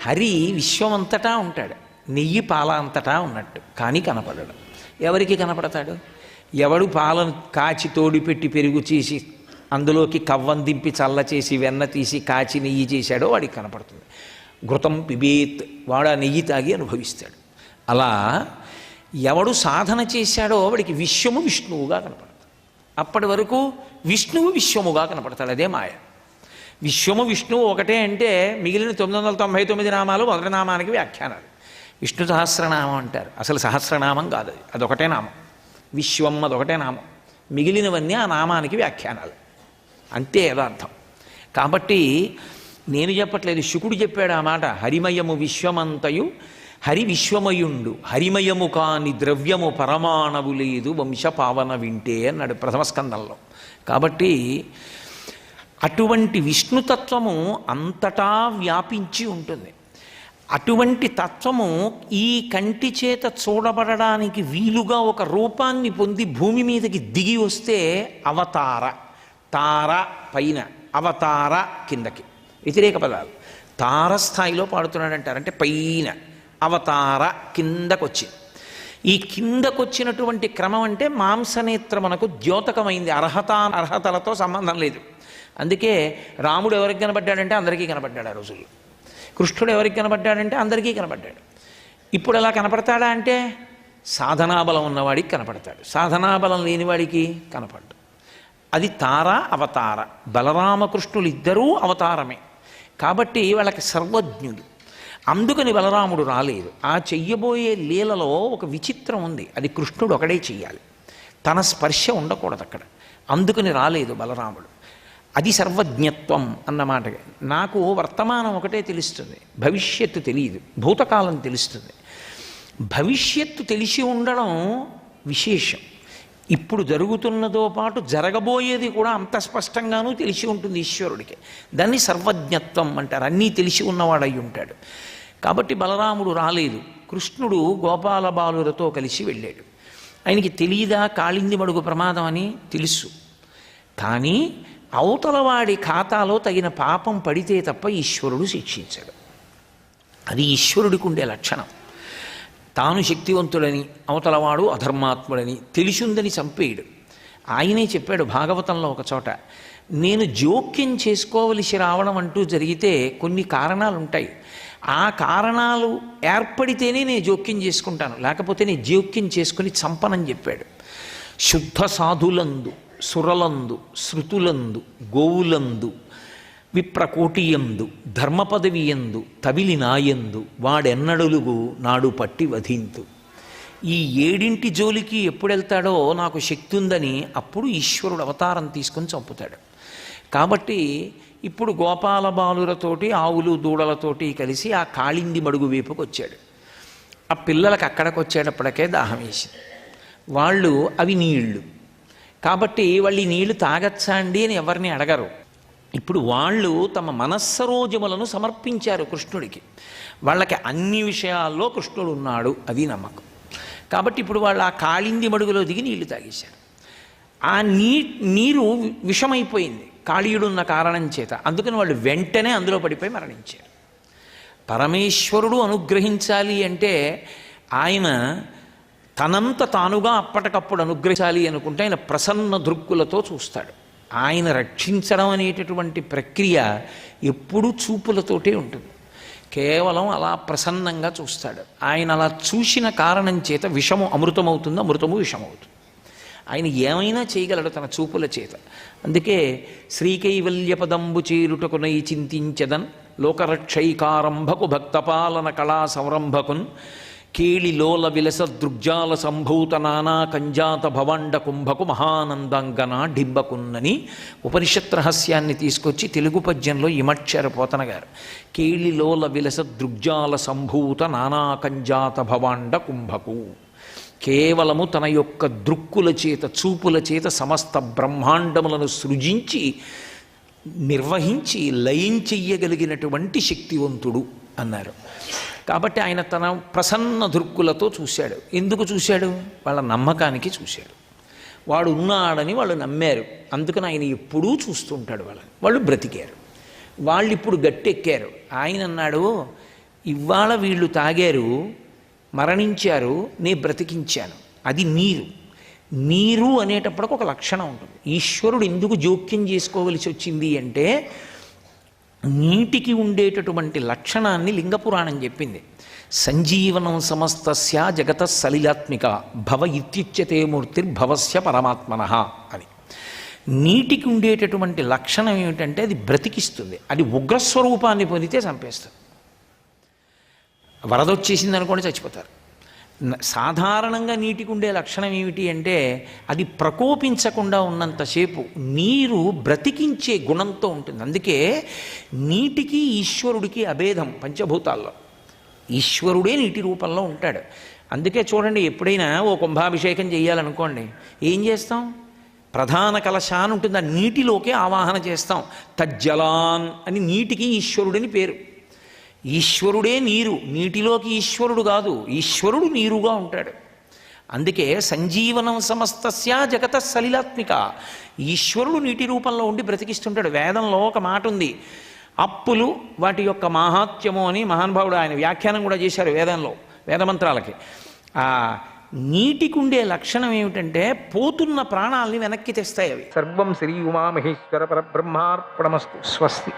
హరి విశ్వమంతటా ఉంటాడు, నెయ్యి పాల అంతటా ఉన్నట్టు, కానీ కనపడడు. ఎవరికి కనపడతాడు? ఎవడు పాలను కాచి తోడిపెట్టి పెరుగు చేసి అందులోకి కవ్వం దింపి చల్ల చేసి వెన్న తీసి కాచి నెయ్యి చేశాడో వాడికి కనపడుతుంది. ఘృతం పిబేత్, వాడు ఆ నెయ్యి తాగి అనుభవిస్తాడు. అలా ఎవడు సాధన చేశాడో వాడికి విశ్వము విష్ణువుగా కనపడతాడు. అప్పటి వరకు విష్ణువు విశ్వముగా కనపడతాడు. అదే మాయ. విశ్వము విష్ణువు ఒకటే అంటే మిగిలిన 999 నామాలు మొదటి నామానికి వ్యాఖ్యానాలు. విష్ణు సహస్రనామం అంటారు, అసలు సహస్రనామం కాదు అది, అదొకటే నామం. విశ్వం అదొకటే నామం, మిగిలినవన్నీ ఆ నామానికి వ్యాఖ్యానాలు, అంతే యథార్థం. కాబట్టి నేను చెప్పట్లేదు, శుకుడు చెప్పాడు ఆ మాట. హరిమయము విశ్వమంతయు హరి విశ్వమయుండు, హరిమయము కాని ద్రవ్యము పరమాణవు లేదు వంశపావన వింటే అన్నాడు ప్రథమ స్కందంలో. కాబట్టి అటువంటి విష్ణుతత్వము అంతటా వ్యాపించి ఉంటుంది. అటువంటి తత్వము ఈ కంటి చేత చూడబడడానికి వీలుగా ఒక రూపాన్ని పొంది భూమి మీదకి దిగి వస్తే అవతార. తార పైన, అవతార కిందకి, వ్యతిరేక పదాలు. తారస్థాయిలో పాడుతున్నాడంటారు, అంటే పైన. అవతార కిందకొచ్చి, ఈ కిందకొచ్చినటువంటి క్రమం అంటే మాంసనేత్రమునకు ద్యోతకమైంది. అర్హతలతో సంబంధం లేదు. అందుకే రాముడు ఎవరికి కనబడ్డాడంటే అందరికీ కనబడ్డాడు ఆ రోజుల్లో. కృష్ణుడు ఎవరికి కనబడ్డాడంటే అందరికీ కనబడ్డాడు. ఇప్పుడు అలా కనపడతాడా అంటే సాధనాబలం ఉన్నవాడికి కనపడతాడు, సాధనాబలం లేనివాడికి కనపడ్డు. అది తార అవతార. బలరామకృష్ణులు ఇద్దరూ అవతారమే కాబట్టి వాళ్ళకి సర్వజ్ఞులు. అందుకని బలరాముడు రాలేదు. ఆ చెయ్యబోయే లీలలో ఒక విచిత్రం ఉంది, అది కృష్ణుడు ఒకడే చెయ్యాలి, తన స్పర్శ ఉండకూడదు అక్కడ. అందుకని రాలేదు బలరాముడు. అది సర్వజ్ఞత్వం అన్నమాట. నాకు వర్తమానం ఒకటే తెలుస్తుంది, భవిష్యత్తు తెలియదు, భూతకాలం తెలుస్తుంది. భవిష్యత్తు తెలిసి ఉండడం విశేషం. ఇప్పుడు జరుగుతున్నదో పాటు జరగబోయేది కూడా అంత స్పష్టంగానూ తెలిసి ఉంటుంది ఈశ్వరుడికి. దాన్ని సర్వజ్ఞత్వం అంటారు. అన్నీ తెలిసి ఉన్నవాడై ఉంటాడు. కాబట్టి బలరాముడు రాలేదు. కృష్ణుడు గోపాల బాలులతో కలిసి వెళ్ళాడు. ఆయనకి తెలియదా కాళింది మడుగు ప్రమాదం అని? తెలుసు. కానీ అవతలవాడి ఖాతాలో తగిన పాపం పడితే తప్ప ఈశ్వరుడు శిక్షించాడు. అది ఈశ్వరుడికి ఉండే లక్షణం. తాను శక్తివంతుడని, అవతలవాడు అధర్మాత్ముడని తెలిసిందని చంపేయడు. ఆయనే చెప్పాడు భాగవతంలో ఒక చోట, నేను జోక్యం చేసుకోవలసి రావడం అంటూ జరిగితే కొన్ని కారణాలు ఉంటాయి, ఆ కారణాలు ఏర్పడితేనే నేను జోక్యం చేసుకుంటాను, లేకపోతే నేను జోక్యం చేసుకుని చంపనని చెప్పాడు. శుద్ధ సాధులందు, సురలందు, శృతులందు, గోవులందు, విప్రకోటియందు, ధర్మపదవియందు, తవిలినాయందు వాడెన్నడులుగు నాడు పట్టి వధింతు. ఈ 7 జోలికి ఎప్పుడెళ్తాడో నాకు శక్తి ఉందని అప్పుడు ఈశ్వరుడు అవతారం తీసుకొని చంపుతాడు. కాబట్టి ఇప్పుడు గోపాల బాలులతోటి, ఆవులు దూడలతోటి కలిసి ఆ కాళింది మడుగు వైపుకి వచ్చాడు. ఆ పిల్లలకు అక్కడికి వచ్చేటప్పటికే దాహం వేసింది. వాళ్ళు అవి నీళ్లు కాబట్టి వాళ్ళు ఈ నీళ్లు తాగచ్చా అండి అని ఎవరిని అడగరు. ఇప్పుడు వాళ్ళు తమ మనస్సరోజములను సమర్పించారు కృష్ణుడికి. వాళ్ళకి అన్ని విషయాల్లో కృష్ణుడు ఉన్నాడు, అది నమ్మకం. కాబట్టి ఇప్పుడు వాళ్ళు ఆ కాళింది మడుగులో దిగి నీళ్లు తాగేశారు. ఆ నీరు విషమైపోయింది కాళీయుడున్న కారణం చేత. అందుకని వాళ్ళు వెంటనే అందులో పడిపోయి మరణించారు. పరమేశ్వరుడు అనుగ్రహించాలి అంటే ఆయన తనంత తానుగా అప్పటికప్పుడు అనుగ్రహించాలి అనుకుంటే ఆయన ప్రసన్న దృక్కులతో చూస్తాడు. ఆయన రక్షించడం అనేటటువంటి ప్రక్రియ ఎప్పుడూ చూపులతోటే ఉంటుంది. కేవలం అలా ప్రసన్నంగా చూస్తాడు. ఆయన అలా చూసిన కారణం చేత విషము అమృతమవుతుంది, అమృతము విషమవుతుంది. ఆయన ఏమైనా చేయగలడు తన చూపుల చేత. అందుకే శ్రీకైవల్యపదంబు చేరుటకునై చింతించదన్ లోకరక్షైకారంభకు భక్తపాలన కళా సంరంభకున్ కేళిలోల విలస దృగ్జాల సంభూత నానా కంజాత భవాండ కుంభకు మహానందంగన డింబకున్నని ఉపనిషత్ రహస్యాన్ని తీసుకొచ్చి తెలుగు పద్యంలో ఇమక్షర పోతన గారు. కేళిలోల విలస దృగ్జాల సంభూత నానా కంజాత భవాండ కుంభకు. కేవలము తన యొక్క దృక్కుల చేత, చూపుల చేత సమస్త బ్రహ్మాండములను సృజించి నిర్వహించి లయం చెయ్యగలిగినటువంటి శక్తివంతుడు అన్నారు. కాబట్టి ఆయన తన ప్రసన్న దృక్కులతో చూశాడు. ఎందుకు చూశాడు? వాళ్ళ నమ్మకానికి చూశాడు. వాడు ఉన్నాడని వాళ్ళు నమ్మారు. అందుకని ఆయన ఎప్పుడూ చూస్తుంటాడు వాళ్ళని. వాళ్ళు బ్రతికారు. వాళ్ళు ఇప్పుడు గట్టెక్కారు. ఆయన అన్నాడు, ఇవాళ వీళ్ళు తాగారు, మరణించారు, నేను బ్రతికించాను. అది నీరు. నీరు అనేటప్పటికి ఒక లక్షణం ఉంటుంది. ఈశ్వరుడు ఎందుకు జోక్యం చేసుకోవలసి వచ్చింది అంటే నీటికి ఉండేటటువంటి లక్షణాన్ని లింగపురాణం చెప్పింది. సంజీవనం సమస్తస్య జగత సలిలాత్మిక భవ ఇత్యుచ్యతే మూర్తిర్భవస్య పరమాత్మనః అని. నీటికి ఉండేటటువంటి లక్షణం ఏమిటంటే అది బ్రతికిస్తుంది. అది ఉగ్రస్వరూపాన్ని పొందితే చంపేస్తుంది. వరద వచ్చేసింది అనుకోండి చచ్చిపోతారు. సాధారణంగా నీటికి ఉండే లక్షణం ఏమిటి అంటే అది ప్రకోపించకుండా ఉన్నంతసేపు నీరు బ్రతికించే గుణంతో ఉంటుంది. అందుకే నీటికి ఈశ్వరుడికి అభేదం పంచభూతాల్లో. ఈశ్వరుడే నీటి రూపంలో ఉంటాడు. అందుకే చూడండి, ఎప్పుడైనా ఓ కుంభాభిషేకం చేయాలనుకోండి ఏం చేస్తాం? ప్రధాన కలశాన్ ఉంటుంది, ఆ నీటిలోకే ఆవాహన చేస్తాం. తజ్జలాన్ అని నీటికి ఈశ్వరుడని పేరు. ఈశ్వరుడే నీరు, నీటిలోకి ఈశ్వరుడు కాదు, ఈశ్వరుడు నీరుగా ఉంటాడు. అందుకే సంజీవనం సమస్తస్య జగత సలిలాత్మిక. ఈశ్వరుడు నీటి రూపంలో ఉండి బ్రతికిస్తుంటాడు. వేదంలో ఒక మాట ఉంది, అప్పులు వాటి యొక్క మాహాత్మ్యము అని మహానుభావుడు ఆయన వ్యాఖ్యానం కూడా చేశారు వేదంలో, వేదమంత్రాలకి. ఆ నీటికి ఉండే లక్షణం ఏమిటంటే పోతున్న ప్రాణాలని వెనక్కి తెస్తాయి అవి. సర్వం శ్రీ ఉమామహేశ్వర పరబ్రహ్మార్పణమస్తు. స్వస్తి.